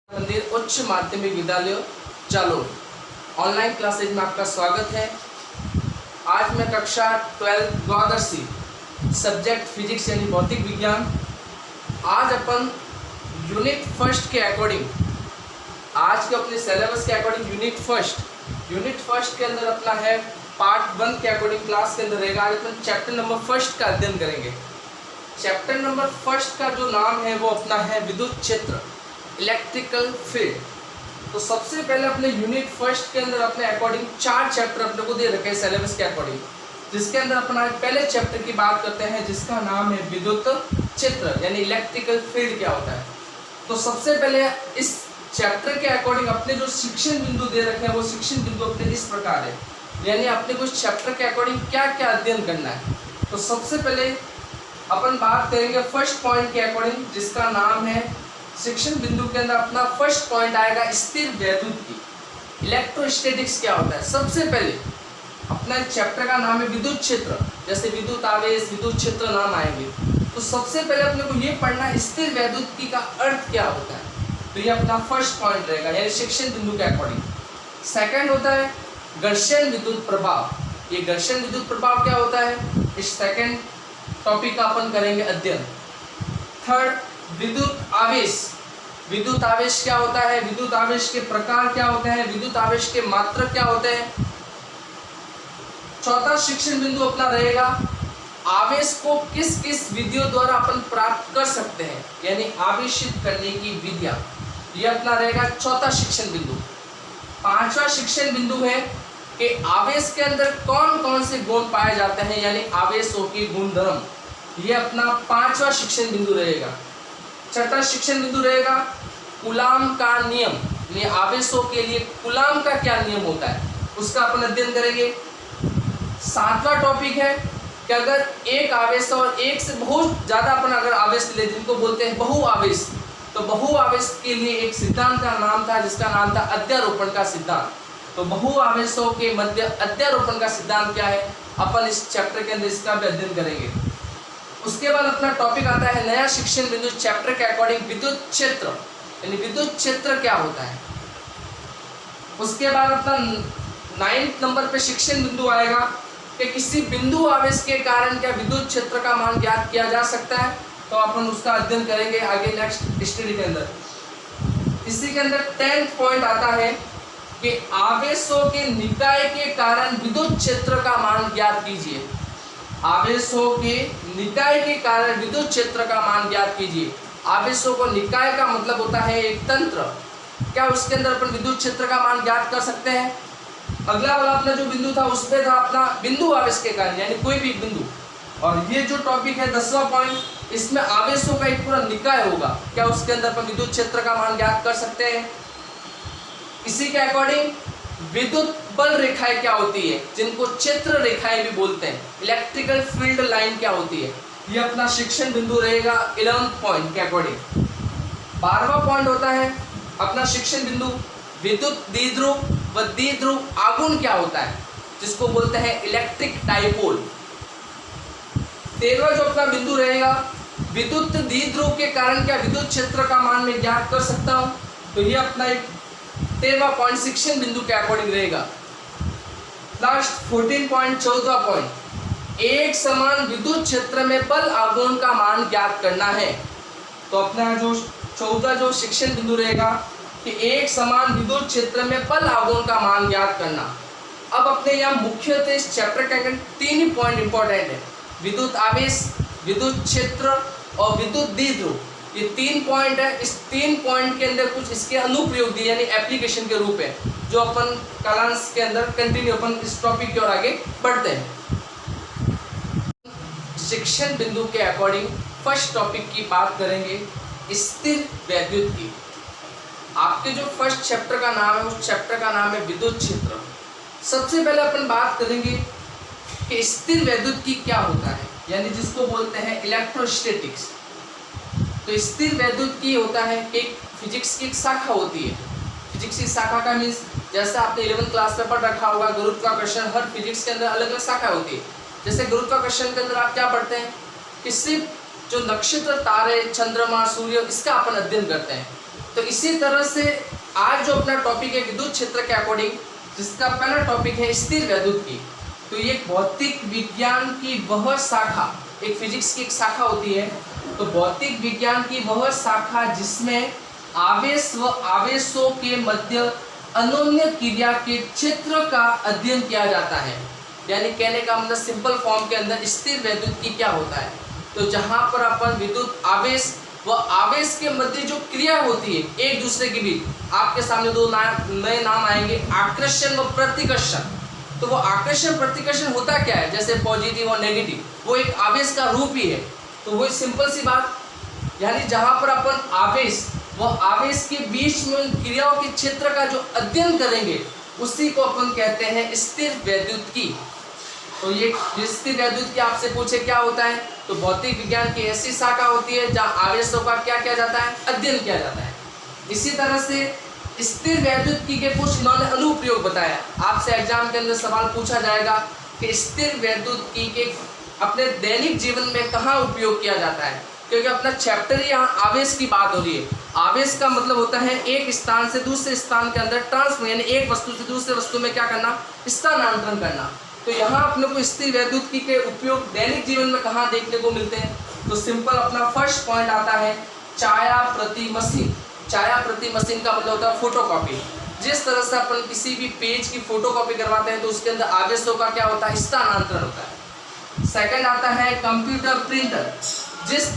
मंदिर उच्च माध्यमिक विद्यालय जालोर ऑनलाइन क्लासेज में आपका स्वागत है। आज मैं कक्षा 12 द्वादशी सब्जेक्ट फिजिक्स यानी भौतिक विज्ञान। आज अपन यूनिट फर्स्ट के अकॉर्डिंग, आज के अपने सिलेबस के अकॉर्डिंग यूनिट फर्स्ट के अंदर अपना है पार्ट 1 के अकॉर्डिंग क्लास के अंदर रहेगा। आज अपन चैप्टर नंबर फर्स्ट का अध्ययन करेंगे। चैप्टर नंबर फर्स्ट का जो नाम है वो अपना है विद्युत क्षेत्र, इलेक्ट्रिकल फील्ड। तो सबसे पहले अपने यूनिट फर्स्ट के अंदर अपने अकॉर्डिंग 4 चैप्टर अपने को दे रखे हैं सिलेबस के अकॉर्डिंग, जिसके अंदर अपना पहले चैप्टर की बात करते हैं जिसका नाम है विद्युत क्षेत्र यानी इलेक्ट्रिकल फील्ड क्या होता है। तो सबसे पहले इस चैप्टर के अकॉर्डिंग अपने जो शिक्षण बिंदु दे रखे हैं वो शिक्षण बिंदु अपने इस प्रकार है, यानी अपने को इस चैप्टर के अकॉर्डिंग क्या क्या अध्ययन करना है। तो सबसे पहले अपन बात करेंगे फर्स्ट पॉइंट के अकॉर्डिंग, जिसका नाम है शिक्षण बिंदु के अंदर अपना फर्स्ट पॉइंट आएगा स्थिर वैद्युत की। इलेक्ट्रोस्टैटिक्स क्या होता है। सबसे पहले अपना चैप्टर का नाम है विद्युत क्षेत्र, जैसे विद्युत आवेश, विद्युत क्षेत्र नाम आएंगे। तो सबसे पहले अपने को ये पढ़ना स्थिर वैद्युत की का अर्थ क्या होता है। तो ये अपना फर्स्ट पॉइंट रहेगा यानी शिक्षण बिंदु के अकॉर्डिंग। सेकंड होता है घर्षण विद्युत प्रभाव। ये घर्षण विद्युत प्रभाव क्या होता है, इस सेकंड टॉपिक का अपन करेंगे अध्ययन। थर्ड विद्युत आवेश। विद्युत आवेश क्या होता है, विद्युत आवेश के प्रकार क्या होते हैं, विद्युत आवेश के मात्रक क्या होते हैं। चौथा शिक्षण बिंदु अपना रहेगा आवेश को किस किस विधियों द्वारा अपन प्राप्त कर सकते हैं, यानी आवेशित करने की विधियां। यह अपना रहेगा चौथा शिक्षण बिंदु। पांचवा शिक्षण बिंदु है कि आवेश के अंदर कौन कौन से गुण पाए जाते हैं, यानी आवेशों के गुणधर्म। यह अपना पांचवा शिक्षण बिंदु रहेगा। छठा शिक्षण बिंदु रहेगा कूलाम का नियम, यानी आवेशों के लिए कूलाम का क्या नियम होता है उसका अपन अध्ययन करेंगे। सातवां टॉपिक है कि अगर एक आवेश और एक से बहुत ज्यादा अपन अगर आवेश ले, जिनको बोलते हैं बहु आवेश, तो बहु आवेश के लिए एक सिद्धांत का नाम था जिसका नाम था अध्यारोपण का सिद्धांत। तो बहु आवेशों के मध्य अध्यारोपण का सिद्धांत क्या है, अपन इस चैप्टर के अंदर इसका भी अध्ययन करेंगे। उसके बाद अपना टॉपिक आता है नया शिक्षण बिंदु चैप्टर के अकॉर्डिंग विद्युत क्षेत्र, यानी विद्युत क्षेत्र क्या होता है। उसके बाद अपना 9th नंबर पे शिक्षण बिंदु आएगा कि किसी बिंदु आवेश के कारण क्या विद्युत क्षेत्र का मान ज्ञात किया जा सकता है। तो अपन उसका अध्ययन करेंगे आगे नेक्स्ट स्टडी के अंदर। इसी के अंदर 10th पॉइंट आता है कि आवेशों के निकाय के कारण विद्युत क्षेत्र का मान ज्ञात कीजिए। आवेशों के निकाय के कारण विद्युत क्षेत्र का मान ज्ञात कीजिए। आवेशों को निकाय का मतलब होता है एक तंत्र, क्या उसके अंदर अपन विद्युत क्षेत्र का मान ज्ञात कर सकते हैं। अगला वाला अपना जो बिंदु था उसमें था अपना बिंदु आवेश के कारण, यानी कोई भी बिंदु। और ये जो टॉपिक है 10वां पॉइंट, इसमें आवेशों का एक पूरा निकाय होगा, क्या उसके अंदर अपन विद्युत क्षेत्र का मान ज्ञात कर सकते हैं। इसी के अकॉर्डिंग विद्युत बल रेखाएं क्या होती है, जिनको क्षेत्र रेखाएं भी बोलते हैं। इलेक्ट्रिकल फील्ड लाइन क्या होती है, ये अपना शिक्षण बिंदु रहेगा 11th पॉइंट के अकॉर्डिंग। 12वां पॉइंट होता है अपना शिक्षण बिंदु विद्युत द्विध्रुव व द्विध्रुव आघूर्ण क्या होता है, जिसको बोलते हैं इलेक्ट्रिक डाइपोल। 13वां जो अपना बिंदु रहेगा विद्युत द्विध्रुव के कारण क्या विद्युत क्षेत्र का मान मैं ज्ञात कर सकता हूं। तो ये अपना एक 13वां पॉइंट शिक्षण बिंदु के अकॉर्डिंग रहेगा। लास्ट 14 पॉइंट 14वां पॉइंट, एक समान विद्युत क्षेत्र में बल आघूर्ण का मान ज्ञात करना है। तो अपना जो 14वां जो शिक्षण बिंदु रहेगा कि एक समान विद्युत क्षेत्र में बल आघूर्ण का मान ज्ञात करना। अब अपने यहाँ मुख्यतः इस चैप्टर के अंदर 3 ही पॉइंट इंपॉर्टेंट है, विद्युत आवेश, विद्युत क्षेत्र और विद्युत द्विध्रुव। ये 3 पॉइंट है। इस 3 पॉइंट के अंदर कुछ इसके अनुप्रयोग दिए यानी एप्लीकेशन के रूप है, जो अपन कालांश के अंदर कंटिन्यू अपन इस टॉपिक की ओर आगे बढ़ते हैं। शिक्षण बिंदु के अकॉर्डिंग फर्स्ट टॉपिक की बात करेंगे स्थिर वैद्युत की। आपके जो फर्स्ट चैप्टर का नाम है उस चैप्टर का नाम है विद्युत क्षेत्र। सबसे पहले अपन बात करेंगे कि स्थिर वैद्युत की क्या होता है, यानी जिसको बोलते हैं इलेक्ट्रोस्टैटिक्स। तो स्थिर वैद्युत की होता है एक फिजिक्स की एक शाखा होती है। फिजिक्स की शाखा का मीन्स जैसे आपने 11th क्लास में पढ़ रखा होगा गुरुत्वाकर्षण, हर फिजिक्स के अंदर अलग अलग शाखा होती है। जैसे गुरुत्वाकर्षण के अंदर आप क्या पढ़ते हैं कि सिर्फ जो नक्षत्र, तारे, चंद्रमा, सूर्य, इसका अपन अध्ययन करते हैं। तो इसी तरह से आज जो अपना टॉपिक है विद्युत क्षेत्र के अकॉर्डिंग, जिसका पहला टॉपिक है स्थिर वैद्युत की। तो ये भौतिक विज्ञान की वह शाखा, एक फिजिक्स की एक शाखा होती है, तो भौतिक विज्ञान की वह शाखा जिसमें आवेश व आवेशों के मध्य अनोन्य क्रिया के क्षेत्र का अध्ययन किया जाता है। यानी कहने का मतलब सिंपल फॉर्म के अंदर स्थिर वैद्युत की क्या होता है, तो जहां पर अपन विद्युत आवेश व आवेश के मध्य जो क्रिया होती है एक दूसरे के बीच, आपके सामने दो नए नाम आएंगे, आकर्षण व प्रतिकर्षण। तो वो आकर्षण प्रतिकर्षण होता क्या है, जैसे पॉजिटिव और नेगेटिव, वो एक आवेश का रूप ही है। तो वो सिंपल सी बात, यानी जहां पर अपन आवेश व आवेश के बीच में क्रियाओं के क्षेत्र का जो अध्ययन करेंगे उसी को अपन कहते हैं स्थिर वैद्युत की। तो ये स्थिर वैद्युत की आपसे पूछे क्या होता है, तो भौतिक विज्ञान की ऐसी शाखा होती है जहां आवेशों का क्या किया जाता है, अध्ययन किया जाता है। इसी तरह से स्थिर वैद्युत की के कुछ इन्होंने अनुप्रयोग बताया। आपसे एग्जाम के अंदर सवाल पूछा जाएगा कि स्थिर वैद्युत की के अपने दैनिक जीवन में कहाँ उपयोग किया जाता है, क्योंकि अपना चैप्टर यहाँ आवेश की बात हो रही है। आवेश का मतलब होता है एक स्थान से दूसरे स्थान के अंदर ट्रांसफर, यानी एक वस्तु से दूसरे वस्तु में क्या करना, स्थानांतरण करना। तो यहाँ अपने को स्थिर वैद्युत की के उपयोग दैनिक जीवन में कहाँ देखने को मिलते हैं, तो सिंपल अपना फर्स्ट पॉइंट आता है छाया प्रति मशीन। छाया प्रति मशीन का मतलब होता है फोटोकॉपी। जिस तरह से अपन किसी भी पेज की फोटोकॉपी करवाते हैं तो उसके अंदर आवेशों का क्या होता है, स्थानांतरण होता है। सेकंड आता है कंप्यूटर प्रिंटर। जिस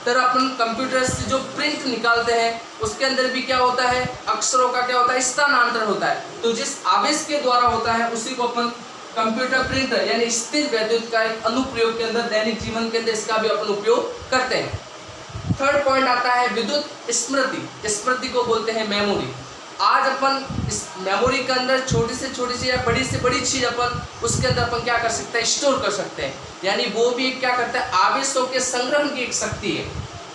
तरह अपन कंप्यूटर से जो प्रिंट निकालते हैं उसके अंदर भी क्या होता है, अक्षरों का क्या होता है, स्थानांतरण होता है। तो जिस आवेश के द्वारा होता है उसी को अपन कंप्यूटर प्रिंटर यानी स्थिर वैद्युत का एक अनुप्रयोग के अंदर दैनिक जीवन के अंदर इसका भी अपन उपयोग करते हैं। थर्ड पॉइंट आता है विद्युत स्मृति। स्मृति को बोलते हैं मेमोरी। आज अपन इस मेमोरी के अंदर छोटी से छोटी चीज या बड़ी से बड़ी चीज अपन उसके अंदर अपन क्या कर सकते हैं, स्टोर कर सकते हैं। यानी वो भी क्या करता है, आवेशों के संग्रहण की एक शक्ति है।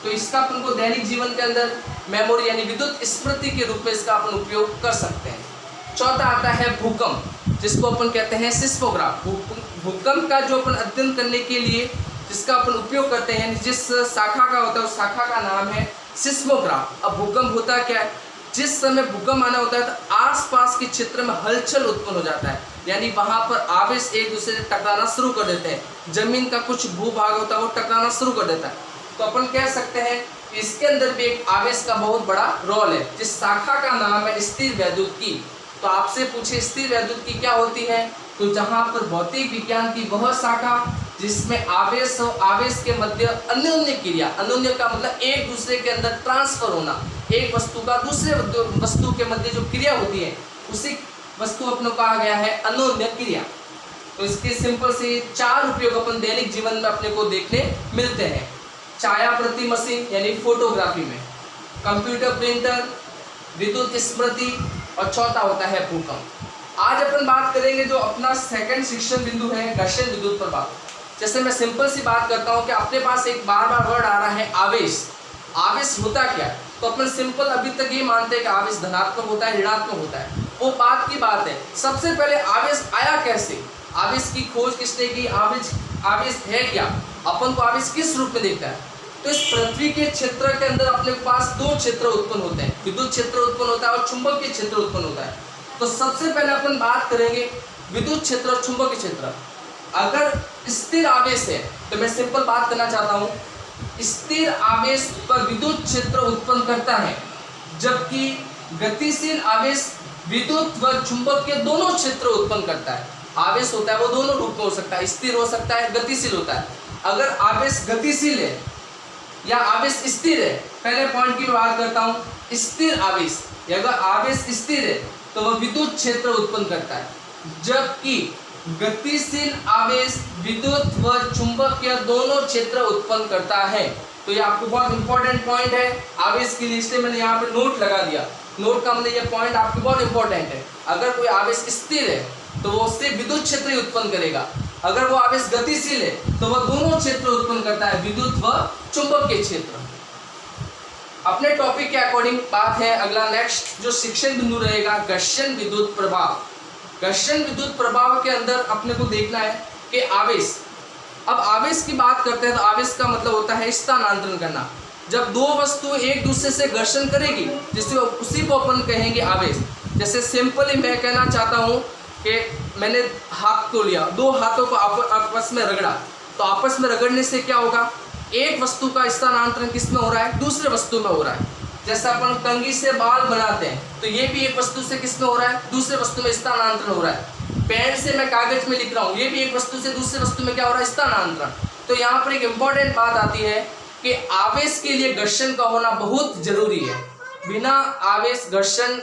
तो इसका अपन को दैनिक जीवन के अंदर मेमोरी यानी विद्युत स्मृति के रूप में इसका अपन उपयोग कर सकते हैं। चौथा आता है भूकंप, जिसको अपन कहते हैं सिस्मोग्राफ। भूकंप का जो अपन अध्ययन करने के लिए जिसका अपन उपयोग करते हैं, जिस शाखा का होता है उस शाखा का नाम है सिस्मोग्राफ। अब भूकंप होता क्या है, जिस समय भूकंप आना होता है तो आसपास के क्षेत्र में हलचल उत्पन्न हो जाता है, यानी वहां पर आवेश एक दूसरे से टकराना शुरू कर देते हैं। जमीन का कुछ भूभाग होता है वो टकराना शुरू कर देता है। तो अपन कह सकते हैं इसके अंदर भी एक आवेश का बहुत बड़ा रोल है, जिस शाखा का नाम है स्थिर वैद्युत की। तो आपसे पूछे स्थिर वैद्युत की क्या होती है, तो जहां पर भौतिक विज्ञान की वह शाखा जिसमें आवेश और आवेश के मध्य अनोन्य क्रिया, अनोन्य का मतलब एक दूसरे के अंदर ट्रांसफर होना, एक वस्तु का दूसरे वस्तु के मध्य जो क्रिया होती है उसी वस्तु अपने कहा गया है अनोन्य क्रिया। तो इसके सिंपल से चार उपयोग अपन दैनिक जीवन में अपने को देखने मिलते हैं। छाया प्रति मशीन यानी फोटोग्राफी में, कंप्यूटर प्रिंटर, विद्युत स्मृति, और चौथा होता है भूकंप। आज अपन बात करेंगे जो अपना सेकंड शिक्षण बिंदु है घर्षण विद्युत प्रभाव। जैसे मैं सिंपल सी बात करता हूँ कि अपने पास एक बार बार वर्ड आ रहा है आवेश। आवेश होता क्या है, तो अपन सिंपल अभी तक ये मानते हैं कि आवेश धनात्मक होता है, ऋणात्मक होता है, वो बात की बात है। सबसे पहले आवेश आया कैसे, आवेश की खोज किसने की, आवेश है क्या, अपन को आवेश किस रूप में देखता है। तो इस पृथ्वी के क्षेत्र के अंदर अपने पास दो क्षेत्र उत्पन्न होते हैं, विद्युत क्षेत्र उत्पन्न होता है और चुंबकीय क्षेत्र उत्पन्न होता है। तो सबसे पहले अपन बात करेंगे विद्युत क्षेत्र और चुंबकीय क्षेत्र। अगर स्थिर आवेश है तो मैं सिंपल बात करना चाहता हूँ, स्थिर आवेश पर विद्युत क्षेत्र उत्पन्न करता है, जबकि गतिशील आवेश विद्युत व चुंबकीय दोनों क्षेत्र उत्पन्न करता है। आवेश होता है वो दोनों रूप में हो सकता है, स्थिर हो सकता है, गतिशील होता है। अगर आवेश गतिशील है या आवेश स्थिर है, पहले पॉइंट की बात करता हूँ, स्थिर आवेश, अगर आवेश स्थिर है तो वह विद्युत क्षेत्र उत्पन्न करता है, जबकि गतिशील आवेश विद्युत व चुंबकीय दोनों क्षेत्र उत्पन्न करता है। तो ये आपको बहुत इंपॉर्टेंट पॉइंट है। आवेश की लिस्ट में मैंने यहाँ पे नोट लगा दिया, नोट का मतलब ये पॉइंट आपको बहुत इंपॉर्टेंट है। अगर कोई आवेश स्थिर है तो वो उससे विद्युत क्षेत्र ही उत्पन्न करेगा, अगर वो आवेश गतिशील है तो वह दोनों क्षेत्र उत्पन्न करता है, विद्युत व चुंबकीय क्षेत्र। अपने टॉपिक के अकॉर्डिंग बात है अगला नेक्स्ट जो शिक्षण बिंदु रहेगा घर्षण विद्युत प्रभाव। घर्षण विद्युत प्रभाव के अंदर अपने को देखना है कि आवेश, अब आवेश की बात करते हैं तो आवेश का मतलब होता है स्थानांतरण करना। जब दो वस्तु एक दूसरे से घर्षण करेगी जिससे उसी को अपन कहेंगे आवेश। जैसे सिंपली मैं कहना चाहता हूँ कि मैंने हाथ को लिया, दो हाथों को आपस में रगड़ा, तो आपस में रगड़ने से क्या होगा, एक वस्तु का स्थानांतरण किस में हो रहा है, दूसरे वस्तु में हो रहा है। जैसे अपन कंघी से बाल बनाते हैं तो ये भी एक वस्तु से किस में हो रहा है, दूसरे वस्तु में स्थानांतरण हो रहा है। पेन से मैं कागज में लिख रहा हूँ, ये भी एक वस्तु से दूसरे वस्तु में क्या हो रहा है, स्थानांतरण। तो यहाँ पर एक इंपॉर्टेंट बात आती है कि आवेश के लिए घर्षण का होना बहुत जरूरी है। बिना आवेश घर्षण,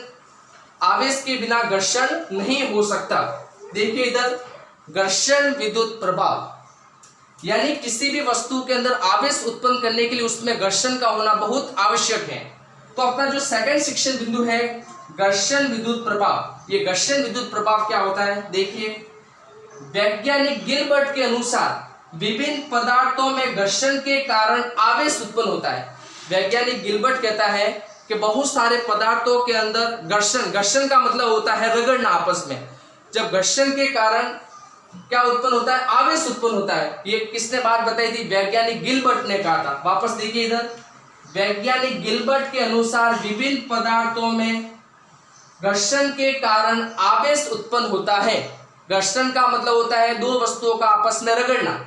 आवेश के बिना घर्षण नहीं हो सकता। देखिए इधर, घर्षण विद्युत प्रभाव, यानी किसी भी वस्तु के अंदर आवेश उत्पन्न करने के लिए उसमें घर्षण का होना बहुत आवश्यक है। तो अपना जो सेकंड शिक्षण बिंदु है, घर्षण विद्युत प्रभाव। ये घर्षण विद्युत प्रभाव क्या होता है, देखिए, वैज्ञानिक गिलबर्ट के अनुसार विभिन्न पदार्थों में घर्षण के कारण आवेश उत्पन्न होता है। वैज्ञानिक गिलबर्ट कहता है कि बहुत सारे पदार्थों के अंदर घर्षण, घर्षण का मतलब होता है रगड़ना आपस में। जब घर्षण के कारण क्या उत्पन्न होता है, आवेश उत्पन्न होता है। ये किसने बात बताई थी, वैज्ञानिक गिलबर्ट ने कहा था। वापस देखिए इधर, वैज्ञानिक गिलबर्ट के अनुसार विभिन्न पदार्थों में घर्षण के कारण आवेश उत्पन्न होता है। घर्षण का मतलब होता है दो वस्तुओं का आपस में रगड़ना।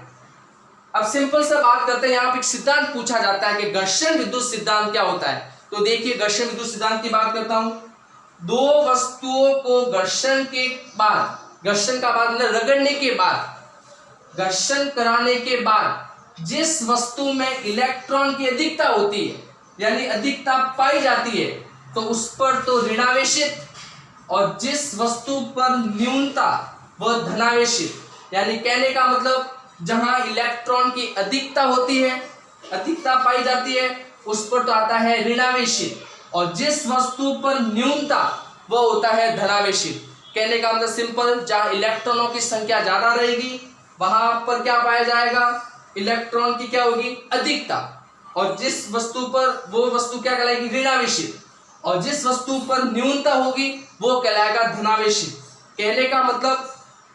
अब सिंपल सा बात करते हैं, यहाँ पे एक सिद्धांत पूछा जाता है कि घर्षण विद्युत सिद्धांत क्या होता है। तो देखिए, घर्षण विद्युत सिद्धांत की बात करता हूं। दो वस्तुओं को घर्षण के बाद, घर्षण का बाद मतलब रगड़ने के बाद, घर्षण कराने के बाद जिस वस्तु में इलेक्ट्रॉन की अधिकता होती है, यानी अधिकता पाई जाती है, तो उस पर तो ऋणावेशित, और जिस वस्तु पर न्यूनता वह धनावेशित। यानी कहने का मतलब जहां इलेक्ट्रॉन की अधिकता होती है, अधिकता पाई जाती है, उस पर तो आता है ऋणावेशित, और जिस वस्तु पर न्यूनता वह होता है धनावेशित। कहने का मतलब सिंपल, जहां इलेक्ट्रॉनों की संख्या ज्यादा रहेगी वहां पर क्या पाया जाएगा, इलेक्ट्रॉन की क्या होगी, अधिकता, और जिस वस्तु पर, वो वस्तु क्या कहलाएगी, ऋणावेशित, और जिस वस्तु पर न्यूनता होगी वो कहलाएगा धनावेशित। कहने का मतलब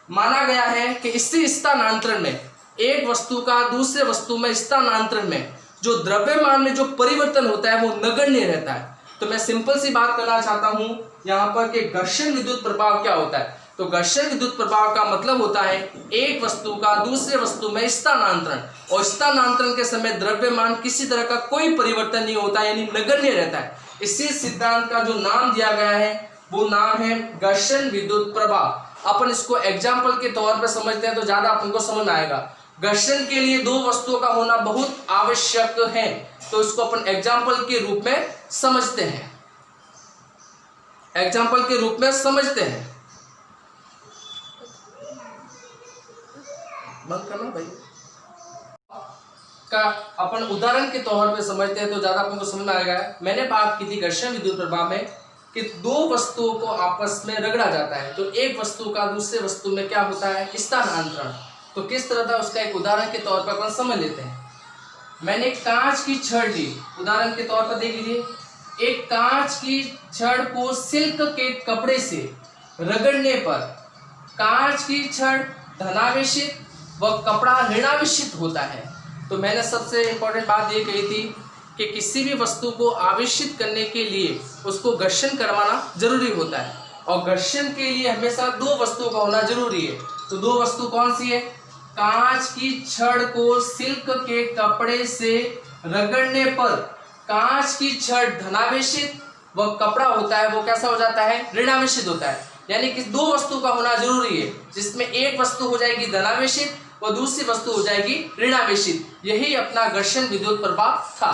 माना गया है कि इसी स्थानांतरण में, एक वस्तु का दूसरे वस्तु में स्थानांतरण में जो द्रव्यमान में जो परिवर्तन होता है वो नगण्य रहता है। तो मैं सिंपल सी बात करना चाहता हूं यहाँ पर कि घर्षण विद्युत प्रभाव क्या होता है। तो घर्षण विद्युत प्रभाव का मतलब होता है एक वस्तु का दूसरे वस्तु में स्थानांतरण, और स्थानांतरण के समय द्रव्यमान किसी तरह का कोई परिवर्तन नहीं होता, यानी नगण्य रहता है। इसी सिद्धांत का जो नाम दिया गया है वो नाम है घर्षण विद्युत प्रभाव। अपन इसको एग्जाम्पल के तौर पर समझते हैं तो ज्यादा अपन को समझ आएगा। घर्षण के लिए दो वस्तुओं का होना बहुत आवश्यक है, तो इसको अपन एग्जाम्पल के रूप में समझते हैं, एग्जाम्पल के रूप में समझते हैं। बंद करना भाई का अपन उदाहरण के तौर पे समझते हैं तो ज्यादा अपन को समझ में आएगा। मैंने बात की थी घर्षण विद्युत प्रभाव में कि दो वस्तुओं को आपस में रगड़ा जाता है, तो एक वस्तु का दूसरे वस्तु में क्या होता है, स्थानांतरण। तो किस तरह था उसका एक उदाहरण के तौर पर अपन समझ लेते हैं। मैंने कांच की छड़ ली, उदाहरण के तौर पर देख लीजिए। एक कांच की छड़ को सिल्क के कपड़े से रगड़ने पर कांच की छड़ धनावेशित व कपड़ा ऋणावेशित होता है। तो मैंने सबसे इंपॉर्टेंट बात ये कही थी कि किसी भी वस्तु को आवेशित करने के लिए उसको घर्षण करवाना जरूरी होता है, और घर्षण के लिए हमेशा दो वस्तुओं का होना जरूरी है। तो दो वस्तु कौन सी है, कांच की छड़ को सिल्क के कपड़े से रगड़ने पर कांच की छड़ धनावेशित व कपड़ा होता है वो कैसा हो जाता है, ऋणावेशित होता है। यानी कि दो वस्तु का होना जरूरी है, जिसमें एक वस्तु हो जाएगी धनावेशित और दूसरी वस्तु हो जाएगी ऋणावेशित। यही अपना घर्षण विद्युत प्रभाव था।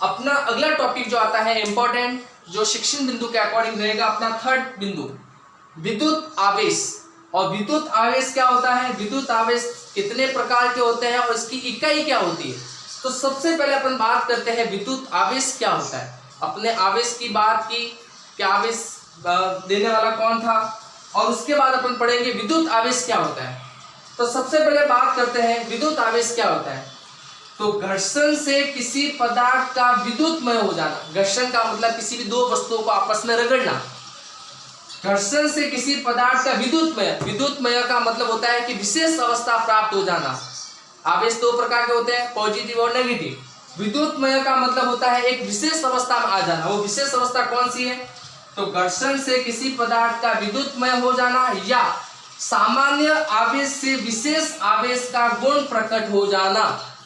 अपना अगला टॉपिक जो आता है इंपॉर्टेंट, जो शिक्षण बिंदु के अकॉर्डिंग रहेगा, अपना थर्ड बिंदु विद्युत आवेश। और विद्युत आवेश क्या होता है, विद्युत आवेश कितने प्रकार के होते हैं और इसकी इकाई क्या होती है। तो सबसे पहले अपन बात करते हैं विद्युत आवेश क्या होता है। अपने आवेश की बात की कि आवेश देने वाला कौन था, और उसके बाद अपन पढ़ेंगे विद्युत आवेश क्या होता है। तो सबसे पहले बात करते हैं विद्युत आवेश क्या होता है। तो घर्षण से किसी पदार्थ का विद्युतमय हो जाना। घर्षण का मतलब किसी भी दो वस्तुओं को आपस में रगड़ना। घर्षण से किसी पदार्थ का विद्युतमय, विद्युतमय का मतलब होता है कि विशेष अवस्था प्राप्त हो जाना। आवेश दो प्रकार के होते हैं, पॉजिटिव और नेगेटिव। विद्युतमय का मतलब होता है एक विशेष अवस्था में आ जाना। वो विशेष अवस्था कौन सी है? तो घर्षण से किसी पदार्थ का विद्युतमय हो जाना या सामान्य आवेश से विशेष आवेश का गुण प्रकट हो जाना।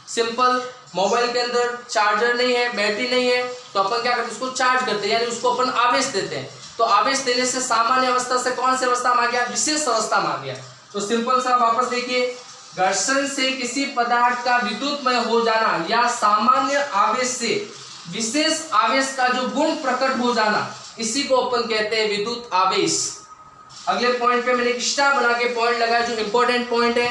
सिंपल, मोबाइल के अंदर चार्जर नहीं है, बैटरी नहीं है, तो अपन क्या करते हैं? उसको चार्ज करते हैं, यानी उसको अपन आवेश देते हैं। तो आवेश देने से सामान्य अवस्था से कौन सी अवस्था में आ गया? विशेष अवस्था में आ गया। तो सिंपल सा वापस देखिए, घर्षण से किसी पदार्थ का विद्युतमय हो जाना या सामान्य आवेश से विशेष आवेश का जो गुण प्रकट हो जाना, इसी को अपन कहते हैं विद्युत आवेश। अगले पॉइंट पे मैंने एक स्टार बना के पॉइंट लगाया, जो इंपॉर्टेंट पॉइंट है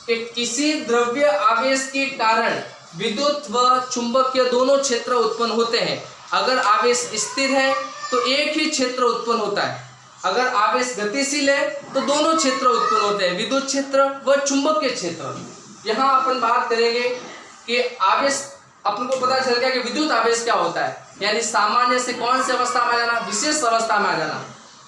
कि किसी द्रव्य आवेश के कारण विद्युत व चुंबकीय दोनों क्षेत्र उत्पन्न होते हैं। अगर आवेश स्थिर है तो एक ही क्षेत्र उत्पन्न होता है, अगर आवेश गतिशील है तो दोनों क्षेत्र उत्पन्न होते हैं, विद्युत क्षेत्र व चुंबकीय क्षेत्र। यहाँ अपन बात करेंगे कि आवेश, अपन को पता चल गया कि विद्युत आवेश क्या होता है, यानी सामान्य से कौन सी अवस्था में आ जाना? विशेष अवस्था में आ जाना।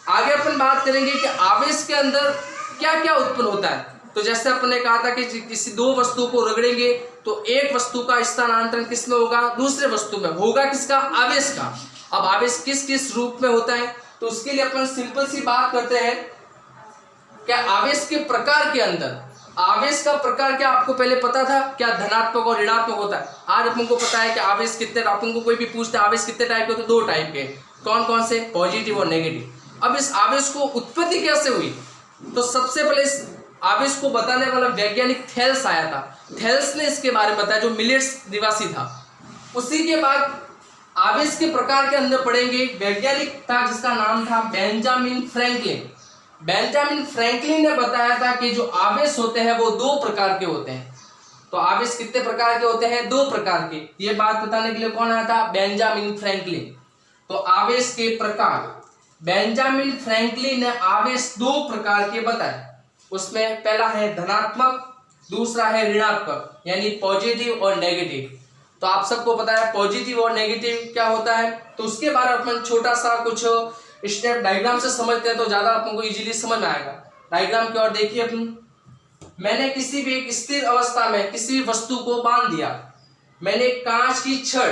आगे अपन बात करेंगे कि आवेश के अंदर क्या क्या उत्पन्न होता है। तो जैसे अपन ने कहा था कि किसी दो वस्तु को रगड़ेंगे तो एक वस्तु का स्थानांतरण किस में होगा? दूसरे वस्तु में होगा। किसका? आवेश का। अब आवेश किस किस रूप में होता है, तो उसके लिए अपन सिंपल सी बात करते हैं। क्या आवेश के प्रकार के अंदर, आवेश का प्रकार क्या आपको पहले पता था? क्या धनात्मक और ऋणात्मक होता है? आज अपन को पता है कि आवेश कितने, अपन को कोई भी पूछता है आवेश कितने टाइप के होते हैं? दो टाइप के। कौन कौन से? पॉजिटिव और नेगेटिव। अब इस आवेश को उत्पत्ति कैसे हुई? तो सबसे पहले इस आवेश को बताने वाला वैज्ञानिक थेल्स आया था। थेल्स ने इसके बारे में बताया, जो मिलेट्स निवासी था। उसी के बाद आवेश के प्रकार के अंदर पढ़ेंगे वैज्ञानिक था जिसका नाम था बेंजामिन फ्रैंकलिन। बेंजामिन फ्रैंकलिन ने बताया था कि जो आवेश होते हैं वो दो प्रकार के होते हैं। तो आवेश कितने प्रकार के होते हैं? दो प्रकार के। ये बात बताने के लिए कौन आया था? Benjamin Franklin. तो आवेश के प्रकार, बेंजामिन फ्रैंकलिन ने आवेश दो प्रकार के बताए। उसमें पहला है धनात्मक, दूसरा है ऋणात्मक, यानी पॉजिटिव और नेगेटिव। तो आप सबको पता है पॉजिटिव और नेगेटिव क्या होता है, तो उसके बारे में अपन छोटा सा कुछ स्टेप डायग्राम से समझते हैं तो ज्यादा अपन को इजीली समझ में आएगा। डायग्राम की ओर देखिए अपन। मैंने किसी भी एक स्थिर अवस्था में किसी भी वस्तु को बांध दिया। मैंने कांच की छड़,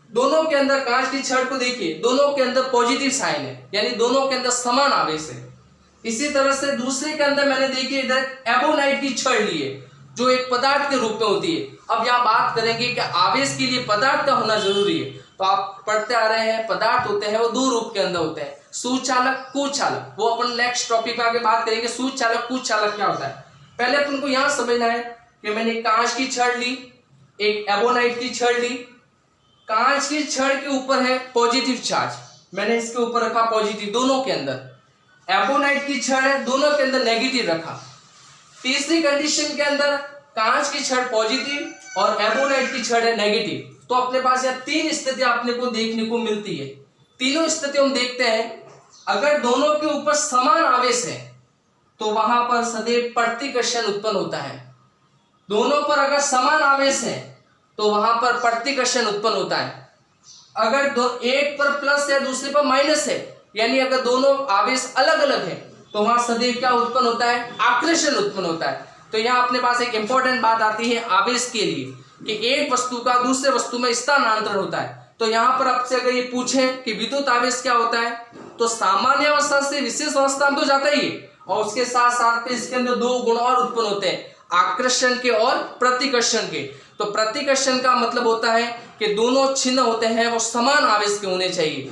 दोनों के अंदर, कांच की छड़ को देखिए, दोनों के अंदर पॉजिटिव साइन है, यानी दोनों के अंदर समान आवेश है। इसी तरह से दूसरे के अंदर मैंने देखिए इधर एबोनाइट की छड़ ली है, जो एक पदार्थ के रूप में होती है। अब यहाँ बात करेंगे कि आवेश के लिए पदार्थ का होना जरूरी है। तो आप पढ़ते आ रहे हैं पदार्थ होते हैं वो दो रूप के अंदर होते हैं, सुचालक, कुचालक। वो अपन नेक्स्ट टॉपिक में आगे बात करेंगे सुचालक कुचालक क्या होता है। पहले अपन को यहाँ समझना है कि मैंने कांच की छड़ ली, एक एबोनाइट की छड़ ली। कांच की छड़ के ऊपर है पॉजिटिव चार्ज, मैंने इसके ऊपर रखा पॉजिटिव दोनों के अंदर। एबोनाइट की छड़ है, दोनों के अंदर नेगेटिव रखा। तीसरी कंडीशन के अंदर कांच की छड़ पॉजिटिव और एबोनाइट की छड़ है नेगेटिव। तो अपने पास यह तीन स्थितियां अपने को देखने को मिलती है। तीनों स्थिति हम देखते हैं, अगर दोनों के ऊपर समान आवेश है तो वहां पर सदैव प्रतिकर्षण उत्पन्न होता है। दोनों पर अगर समान आवेश है तो वहां पर प्रतिकर्षण उत्पन्न होता है। अगर एक पर प्लस है दूसरे पर माइनस है, यानी अगर दोनों आवेश अलग अलग है तो वहां सदैव क्या उत्पन्न होता है? आकर्षण उत्पन्न होता है। तो यहाँ अपने पास एक इंपॉर्टेंट बात आती है आवेश के लिए कि एक वस्तु का दूसरे वस्तु में स्थानांतरण होता है। तो यहाँ पर आपसे अगर ये पूछे कि विद्युत आवेश क्या होता है, तो सामान्य अवस्था से विशेष अवस्था में तो जाता ही है, और उसके साथ साथ में इसके अंदर दो गुण और उत्पन्न होते हैं, आकर्षण के और प्रतिकर्षण के। तो प्रतिकर्षण का मतलब होता है कि दोनों चिन्ह होते हैं वो समान आवेश के होने चाहिए।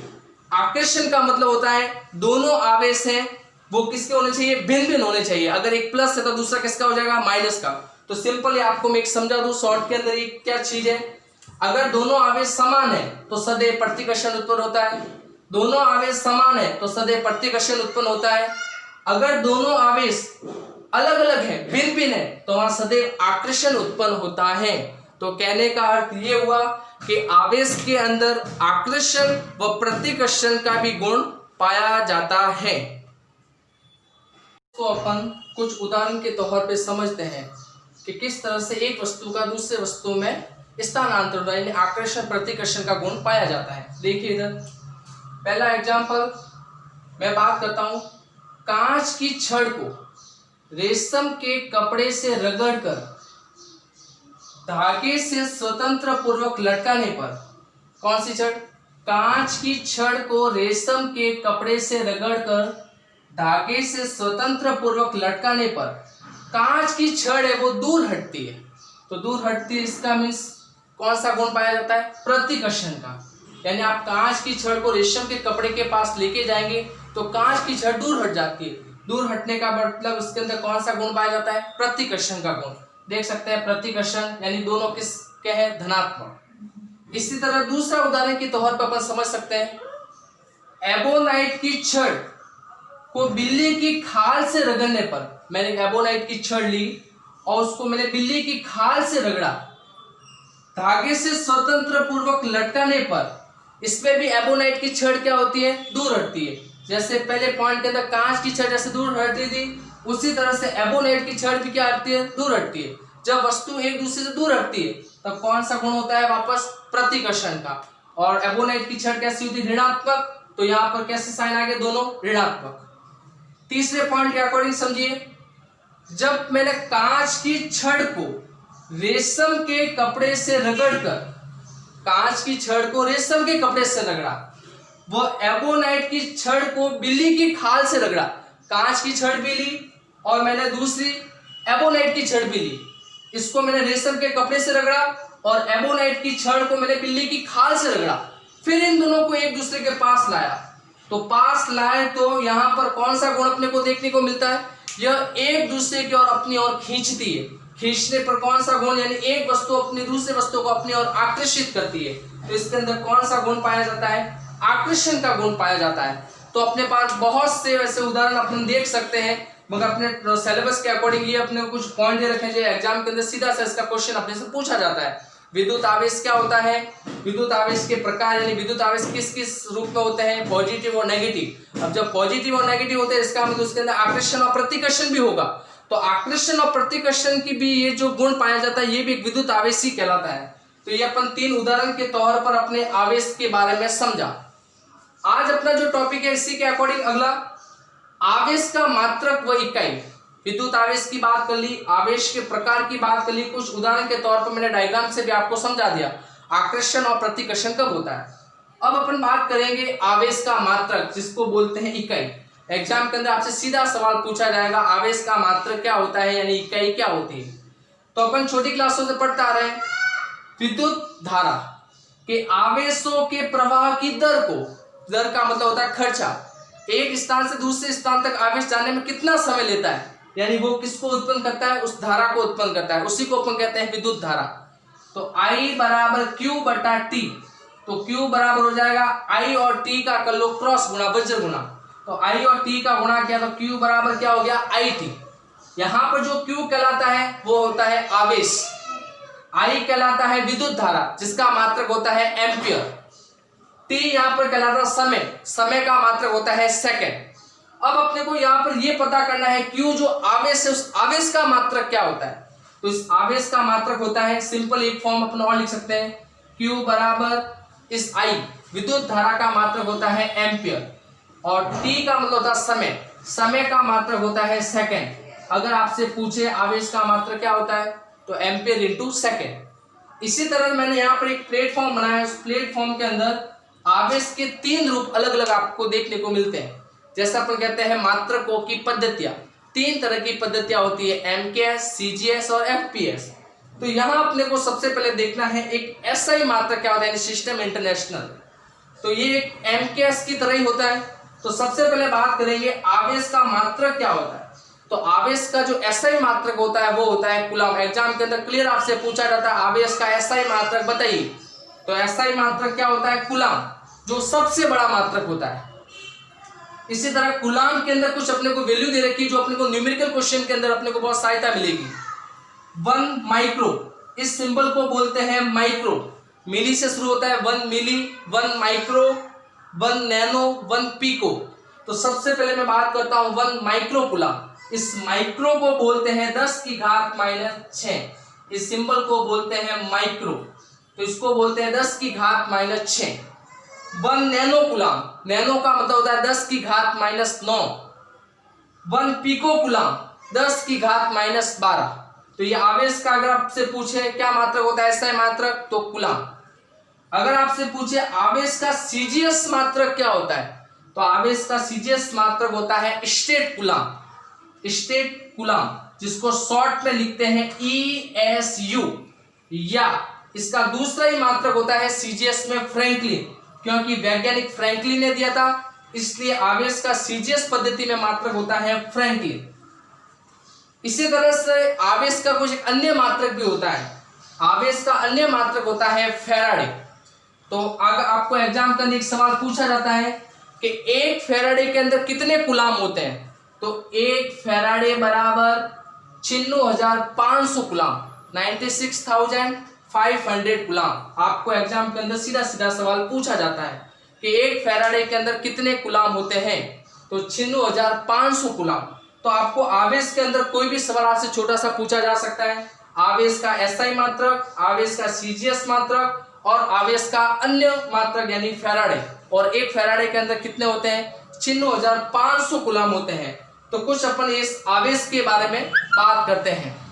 आकर्षण का मतलब होता है दोनों आवेश हैं वो किसके होने चाहिए? भिन्न भिन्न होने चाहिए। अगर एक प्लस है तो दूसरा किसका हो जाएगा? माइनस का। तो सिंपल आपको मैं एक समझा दूं शॉर्ट के अंदर, ये क्या चीज है? अगर दोनों आवेश समान है तो सदैव प्रतिकर्षण उत्पन्न होता है। दोनों आवेश समान है तो सदैव प्रतिकर्षण उत्पन्न होता है। अगर दोनों आवेश अलग अलग है, भिन्न भिन्न है, तो वहां सदैव आकर्षण उत्पन्न होता है। तो कहने का अर्थ ये हुआ कि आवेश के अंदर आकर्षण व प्रतिकर्षण का भी गुण पाया जाता है। तो अपन कुछ उदाहरण के तौर पे समझते हैं कि किस तरह से एक वस्तु का दूसरे वस्तु में स्थानांतरण यानी आकर्षण प्रतिकर्षण का गुण पाया जाता है। देखिए इधर पहला एग्जांपल मैं बात करता हूं, कांच की छड़ को रेशम के कपड़े से रगड़कर धागे से स्वतंत्र पूर्वक लटकाने पर, कौन सी छड़? कांच की छड़ को रेशम के कपड़े से रगड़कर धागे से स्वतंत्र पूर्वक लटकाने पर कांच की छड़ है वो दूर हटती है। तो दूर हटती है, इसका मीन्स कौन सा गुण पाया जाता है? प्रतिकर्षण का। यानी आप कांच की छड़ को रेशम के कपड़े के पास लेके जाएंगे तो कांच की छड़ दूर हट जाती है। दूर हटने का मतलब उसके अंदर कौन सा गुण पाया जाता है? प्रतिकर्षण का गुण। देख सकते हैं प्रतिकर्षण यानी दोनों किसके हैं? धनात्मक। इसी तरह दूसरा उदाहरण के तौर पर अपन समझ सकते हैं, एबोनाइट की छड़ को बिल्ली की खाल से रगड़ने पर, मैंने एबोनाइट की छड़ ली और उसको मैंने बिल्ली की खाल से रगड़ा, धागे से स्वतंत्र पूर्वक लटकाने पर, इसमें भी एबोनाइट की छड़ क्या होती है? दूर हटती है। जैसे पहले पॉइंट के अंदर कांच की छड़ जैसे दूर हटती थी, उसी तरह से एबोनाइट की छड़ भी क्या हटती है? दूर हटती है। जब वस्तु एक दूसरे से दूर हटती है तब कौन सा गुण होता है? वापस प्रतिकर्षण का। और एबोनाइट की छड़ कैसी होती है? ऋणात्मक। तो यहाँ पर कैसे साइन आ गए? दोनों ऋणात्मक। तीसरे पॉइंट के अकॉर्डिंग समझिए, जब मैंने कांच की छड़ को रेशम के कपड़े से रगड़कर, कांच की छड़ को रेशम के कपड़े से रगड़ा, वो एबोनाइट की छड़ को बिल्ली की खाल से रगड़ा। कांच की छड़ भी ली और मैंने दूसरी एबोनाइट की छड़ भी ली, इसको मैंने रेशम के कपड़े से रगड़ा और एबोनाइट की छड़ को मैंने बिल्ली की खाल से रगड़ा, फिर इन दोनों को एक दूसरे के पास लाया। तो पास लाए तो यहाँ पर कौन सा गुण अपने को देखने को मिलता है? यह एक दूसरे की ओर अपनी ओर खींचती है। खींचने पर कौन सा गुण? यानी एक वस्तु अपनी दूसरे वस्तु को अपनी ओर आकर्षित करती है। तो इसके अंदर कौन सा गुण पाया जाता है? आकर्षण का गुण पाया जाता है। तो अपने पास बहुत से वैसे उदाहरण अपन देख सकते हैं, मगर अपने सिलेबस के अकॉर्डिंग ये अपने को कुछ पॉइंट दे रखे हैं जो एग्जाम के अंदर सीधा सा इसका क्वेश्चन अपने से पूछा जाता है। विद्युत आवेश क्या होता है? विद्युत आवेश के प्रकार, यानी विद्युत आवेश किस किस रूप में होते हैं? पॉजिटिव और नेगेटिव। अब जब पॉजिटिव और नेगेटिव होते हैं इसका मतलब उसके अंदर आकर्षण और प्रतिकर्षण भी होगा। तो आकर्षण और प्रतिकर्षण की भी ये जो गुण पाया जाता है ये भी एक विद्युत आवेश ही कहलाता है। तो ये अपन 3 उदाहरण के तौर पर अपने आवेश के बारे में समझा। आज अपना जो टॉपिक है इसी के अकॉर्डिंग अगला, आवेश का मात्रक व इकाई। विद्युत आवेश की बात कर ली, आवेश के प्रकार की बात कर ली, कुछ उदाहरण के तौर पर मैंने डायग्राम से भी आपको समझा दिया आकर्षण और प्रतिकर्षण कब होता है। अब अपन बात करेंगे आवेश का मात्रक, जिसको बोलते हैं इकाई। एग्जाम के अंदर आपसे सीधा सवाल पूछा जाएगा, आवेश का मात्रक क्या होता है, यानी इकाई क्या होती है। तो अपन छोटी क्लासों से पढ़ते आ रहे हैं, विद्युत धारा के आवेशों के प्रवाह की दर को, दर का मतलब होता है खर्चा, एक स्थान से दूसरे स्थान तक आवेश जाने में कितना समय लेता है, यानी वो किसको उत्पन्न करता है? उस धारा को उत्पन्न करता है, उसी को अपन कहते हैं विद्युत धारा। तो I बराबर Q बटा T। तो Q बराबर हो जाएगा I और T का कर लो क्रॉस गुणा, वज्र गुणा। तो I और T का गुणा किया तो Q बराबर क्या हो गया? IT। यहाँ पर जो Q कहलाता है वो होता है आवेश, I कहलाता है विद्युत धारा जिसका मात्रक होता है एम्पियर, T यहाँ पर कहलाता है समय, समय का मात्रक होता है सेकंड। अब अपने को यहाँ पर ये पता करना है Q जो आवेश है उस आवेश का मात्रक क्या होता है। तो इस आवेश का मात्रक होता है, सिंपल एक फॉर्म अपन और लिख सकते हैं, Q बराबर इस I विद्युत धारा का मात्रक होता है एम्पियर और T का मतलब होता है समय, समय का मात्रक होता है सेकंड। अगर आपसे पूछे आवेश का मात्रक क्या होता है तो एम्पियर इंटू सेकेंड। इसी तरह मैंने यहाँ पर एक प्लेटफॉर्म बनाया है, उस प्लेटफॉर्म के अंदर आवेश के 3 रूप अलग अलग आपको देखने को मिलते हैं। जैसा अपन कहते हैं मात्रकों की पद्धतियां, 3 तरह की पद्धतियां होती है, MKS, CGS और FPS। तो यहाँ अपने को सबसे पहले देखना है एक SI मात्रक क्या होता है, सिस्टम इंटरनेशनल। तो ये एक MKS की तरह ही होता है। तो सबसे पहले बात करेंगे आवेश का मात्रक क्या होता है। तो आवेश का जो SI मात्रक होता है वो होता है कूलम। एग्जाम के अंदर क्लियर आपसे पूछा जाता है आवेश का SI मात्रक बताइए। तो SI मात्रक क्या होता है? कूलम, जो सबसे बड़ा मात्रक होता है। इसी तरह कूलम के अंदर कुछ अपने को वैल्यू दे रखी है जो अपने को न्यूमेरिकल क्वेश्चन के अंदर अपने को बहुत सहायता मिलेगी। 1 माइक्रो, इस सिंबल को बोलते हैं माइक्रो, मिली से शुरू होता है, 1 मिली, 1 माइक्रो, 1 नैनो, 1 पीको। तो सबसे पहले मैं बात करता हूं 1 माइक्रो कूलम। इस माइक्रो को बोलते हैं 10 की घात -6। इस सिंबल को बोलते हैं माइक्रो, तो इसको बोलते हैं 10 की घात -6। 1 नैनो कूलम, नैनो का मतलब होता है 10 की घात -9। 1 पीको कूलम 10 की घात -12। तो ये आवेश का अगर आपसे पूछे क्या मात्रक होता है SI मात्रक, तो कूलम। अगर आपसे पूछे आवेश का CGS मात्रक क्या होता है, तो आवेश का CGS मात्रक होता है स्टेट कूलम। स्टेट कूलम जिसको शॉर्ट में लिखते हैं ESU, या इसका दूसरा ही मात्रक होता है CGS में फ्रैंकलिन, क्योंकि वैज्ञानिक फ्रैंकलिन ने दिया था, इसलिए आवेश का CGS पद्धति में मात्रक होता है फ्रैंकलिन। इसी तरह से आवेश का कुछ अन्य मात्रक भी होता है। आवेश का अन्य मात्रक होता है फैराडे। तो अगर आपको एग्जाम का एक सवाल पूछा जाता है कि एक फैराडे के अंदर कितने कूलम होते हैं, तो एक फैराडे बराबर 96,500 कूलम, 96,500 कूलम। आपको एग्जाम के अंदर सीधा सीधा सवाल पूछा जाता है कि एक फैराडे के अंदर कितने कूलम होते हैं, तो 96,500 कूलम। तो आपको आवेश के अंदर कोई भी सवाल आपसे छोटा सा पूछा जा सकता है। आवेश का SI मात्रक, आवेश का CGS मात्रक और आवेश का अन्य मात्रक यानी फैराडे, और एक फैराडे के अंदर कितने होते हैं, 96,500 कूलम होते हैं। तो कुछ अपन इस आवेश के बारे में बात करते हैं।